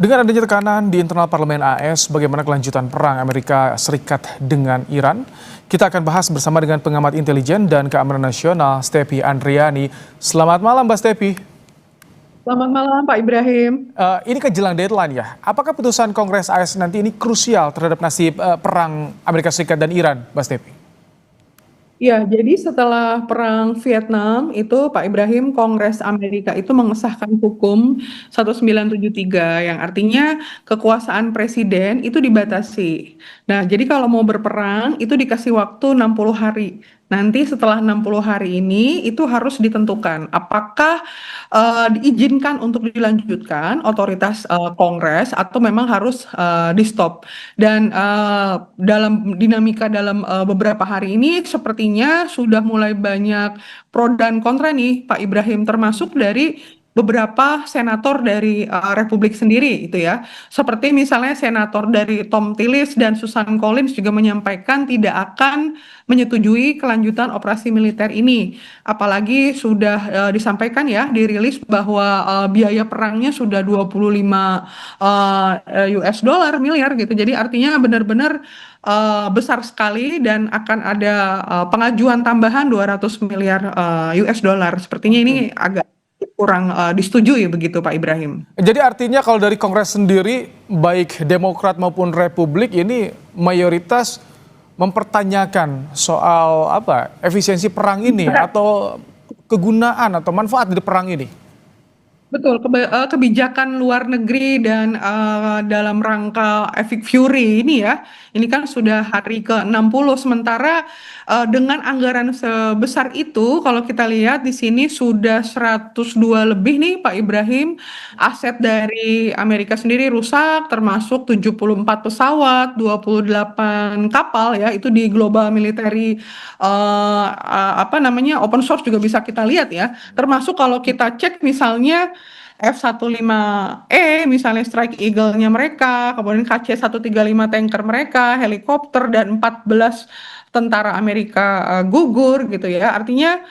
Dengan adanya tekanan di internal parlemen AS, bagaimana kelanjutan perang Amerika Serikat dengan Iran? Kita akan bahas bersama dengan pengamat intelijen dan keamanan nasional, Stepi Andriani. Selamat malam, Mbak Stepi. Selamat malam, Pak Ibrahim. Ini kan jelang deadline ya. Apakah putusan Kongres AS nanti ini krusial terhadap nasib perang Amerika Serikat dan Iran, Mbak Stepi? Ya, jadi setelah Perang Vietnam itu Pak Ibrahim, Kongres Amerika itu mengesahkan hukum 1973 yang artinya kekuasaan presiden itu dibatasi. Nah, jadi kalau mau berperang itu dikasih waktu 60 hari. Nanti setelah 60 hari ini itu harus ditentukan apakah diizinkan untuk dilanjutkan otoritas Kongres atau memang harus di-stop. Dan dalam dinamika dalam beberapa hari ini sepertinya sudah mulai banyak pro dan kontra nih Pak Ibrahim, termasuk dari beberapa senator dari Republik sendiri itu ya. Seperti misalnya senator dari Tom Tillis dan Susan Collins juga menyampaikan tidak akan menyetujui kelanjutan operasi militer ini. Apalagi sudah disampaikan ya, dirilis bahwa biaya perangnya sudah 25 US dollar miliar gitu. Jadi artinya benar-benar besar sekali dan akan ada pengajuan tambahan 200 miliar US dollar. Sepertinya Oke. ini agak kurang disetujui begitu Pak Ibrahim. Jadi artinya kalau dari Kongres sendiri, baik Demokrat maupun Republik ini mayoritas mempertanyakan soal efisiensi perang ini atau kegunaan atau manfaat dari perang ini. Betul, kebijakan luar negeri dan dalam rangka Epic Fury ini ya, ini kan sudah hari ke-60, sementara dengan anggaran sebesar itu, kalau kita lihat di sini sudah 102 lebih nih Pak Ibrahim, aset dari Amerika sendiri rusak, termasuk 74 pesawat, 28 kapal ya, itu di Global Military apa namanya open source juga bisa kita lihat ya, termasuk kalau kita cek misalnya F-15E misalnya Strike Eagle-nya mereka, kemudian KC-135 tanker mereka, helikopter dan 14 tentara Amerika gugur gitu ya. Artinya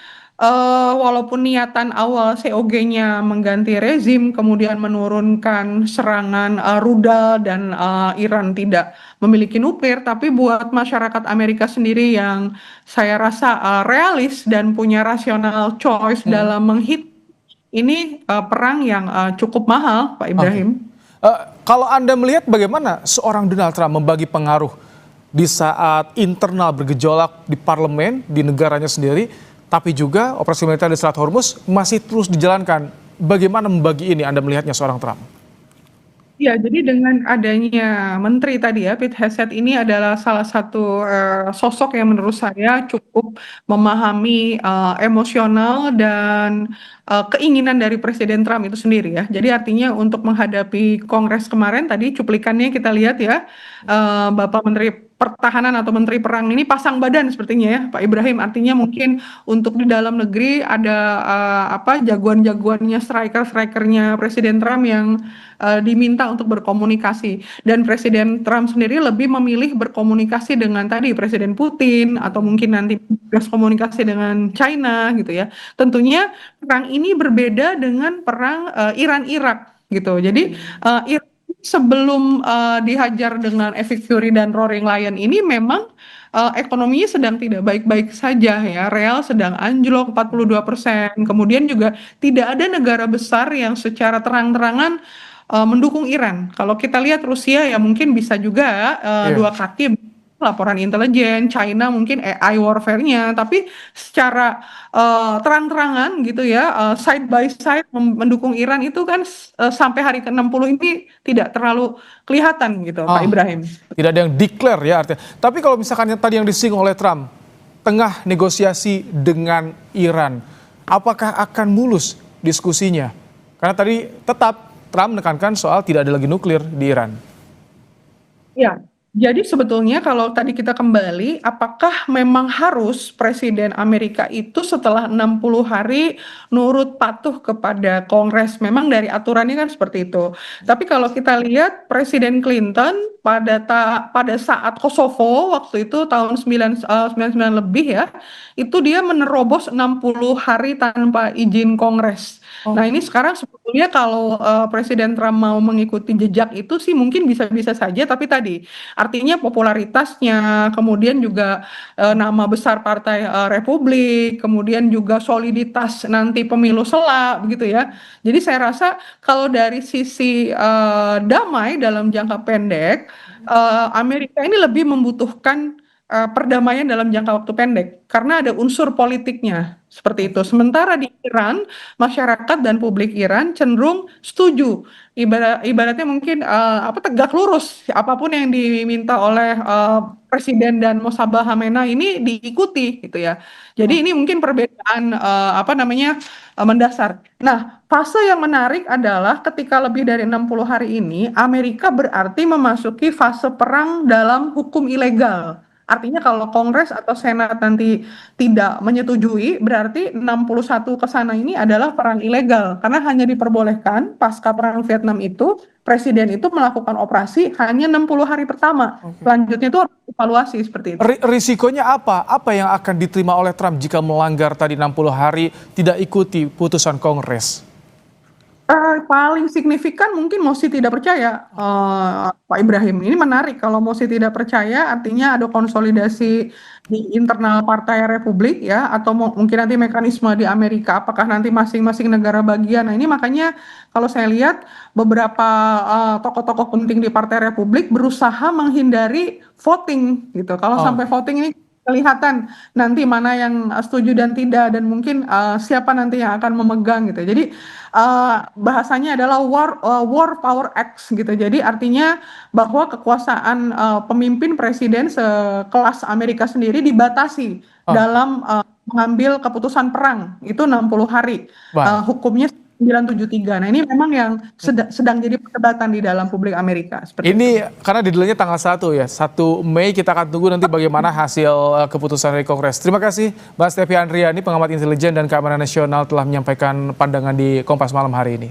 walaupun niatan awal COG-nya mengganti rezim, kemudian menurunkan serangan rudal dan Iran tidak memiliki nuklir, tapi buat masyarakat Amerika sendiri yang saya rasa realis dan punya rasional choice Hmm. dalam ini perang yang cukup mahal, Pak Oke. Ibrahim. Kalau Anda melihat bagaimana seorang Donald Trump membagi pengaruh di saat internal bergejolak di parlemen, di negaranya sendiri, tapi juga operasi militer di Selat Hormuz masih terus dijalankan. Bagaimana membagi ini Anda melihatnya seorang Trump? Ya, jadi dengan adanya menteri tadi ya, Pete Hegseth ini adalah salah satu sosok yang menurut saya cukup memahami emosional dan keinginan dari Presiden Trump itu sendiri ya. Jadi artinya untuk menghadapi Kongres kemarin tadi cuplikannya kita lihat ya, Bapak Menteri Pertahanan atau Menteri Perang ini pasang badan sepertinya ya, Pak Ibrahim. Artinya mungkin untuk di dalam negeri ada jagoan-jagoannya, striker-strikernya Presiden Trump yang diminta untuk berkomunikasi, dan Presiden Trump sendiri lebih memilih berkomunikasi dengan tadi Presiden Putin atau mungkin nanti komunikasi dengan China gitu ya. Tentunya perang ini berbeda dengan perang Iran-Irak gitu. Jadi Iran sebelum dihajar dengan Epic Fury dan Roaring Lion ini memang ekonominya sedang tidak baik-baik saja ya. Real sedang anjlok 42%. Kemudian juga tidak ada negara besar yang secara terang-terangan mendukung Iran. Kalau kita lihat Rusia ya mungkin bisa juga Iya. dua kaki laporan intelijen, China mungkin AI warfare-nya, tapi secara terang-terangan gitu ya, side by side mendukung Iran itu kan sampai hari ke-60 ini tidak terlalu kelihatan gitu, Pak Ah, Ibrahim. tidak ada yang declare ya artinya. Tapi kalau misalkan yang tadi yang disinggung oleh Trump, tengah negosiasi dengan Iran, apakah akan mulus diskusinya? Karena tadi tetap Trump menekankan soal tidak ada lagi nuklir di Iran. Ya, jadi sebetulnya kalau tadi kita kembali, apakah memang harus Presiden Amerika itu setelah 60 hari nurut patuh kepada Kongres? Memang dari aturannya kan seperti itu. Tapi kalau kita lihat Presiden Clinton pada saat Kosovo waktu itu tahun 99 lebih ya, itu dia menerobos 60 hari tanpa izin Kongres. Nah, ini sekarang sebetulnya kalau Presiden Trump mau mengikuti jejak itu sih mungkin bisa-bisa saja, tapi tadi artinya popularitasnya, kemudian juga nama besar Partai Republik, kemudian juga soliditas nanti pemilu sela begitu ya. Jadi saya rasa kalau dari sisi damai dalam jangka pendek, Amerika ini lebih membutuhkan perdamaian dalam jangka waktu pendek karena ada unsur politiknya seperti itu. Sementara di Iran, masyarakat dan publik Iran cenderung setuju. Ibaratnya mungkin tegak lurus apapun yang diminta oleh Presiden dan Mosabbagh Khamenei ini diikuti gitu ya. Jadi ini mungkin perbedaan mendasar. Nah, fase yang menarik adalah ketika lebih dari 60 hari ini Amerika berarti memasuki fase perang dalam hukum ilegal. Artinya kalau Kongres atau Senat nanti tidak menyetujui, berarti 61 ke sana ini adalah perang ilegal. Karena hanya diperbolehkan pasca perang Vietnam itu, Presiden itu melakukan operasi hanya 60 hari pertama. Selanjutnya itu harus evaluasi seperti itu. Risikonya apa? Apa yang akan diterima oleh Trump jika melanggar tadi 60 hari tidak ikuti putusan Kongres? Paling signifikan mungkin mosi tidak percaya, Pak Ibrahim. Ini menarik kalau mosi tidak percaya artinya ada konsolidasi di internal Partai Republik ya, atau mungkin nanti mekanisme di Amerika, apakah nanti masing-masing negara bagian. Nah ini makanya kalau saya lihat beberapa tokoh-tokoh penting di Partai Republik berusaha menghindari voting gitu. Kalau sampai voting ini kelihatan nanti mana yang setuju dan tidak, dan mungkin siapa nanti yang akan memegang gitu. Jadi bahasanya adalah war power X gitu. Jadi artinya bahwa kekuasaan pemimpin presiden sekelas Amerika sendiri dibatasi dalam mengambil keputusan perang itu 60 hari. Hukumnya 973. Nah, ini memang yang sedang jadi perdebatan di dalam publik Amerika seperti ini itu. karena didelahnya tanggal 1 ya, 1 Mei kita akan tunggu nanti bagaimana hasil keputusan dari Kongres. Terima kasih Mbak Stefi Andriani, pengamat intelijen dan keamanan nasional telah menyampaikan pandangan di Kompas Malam hari ini.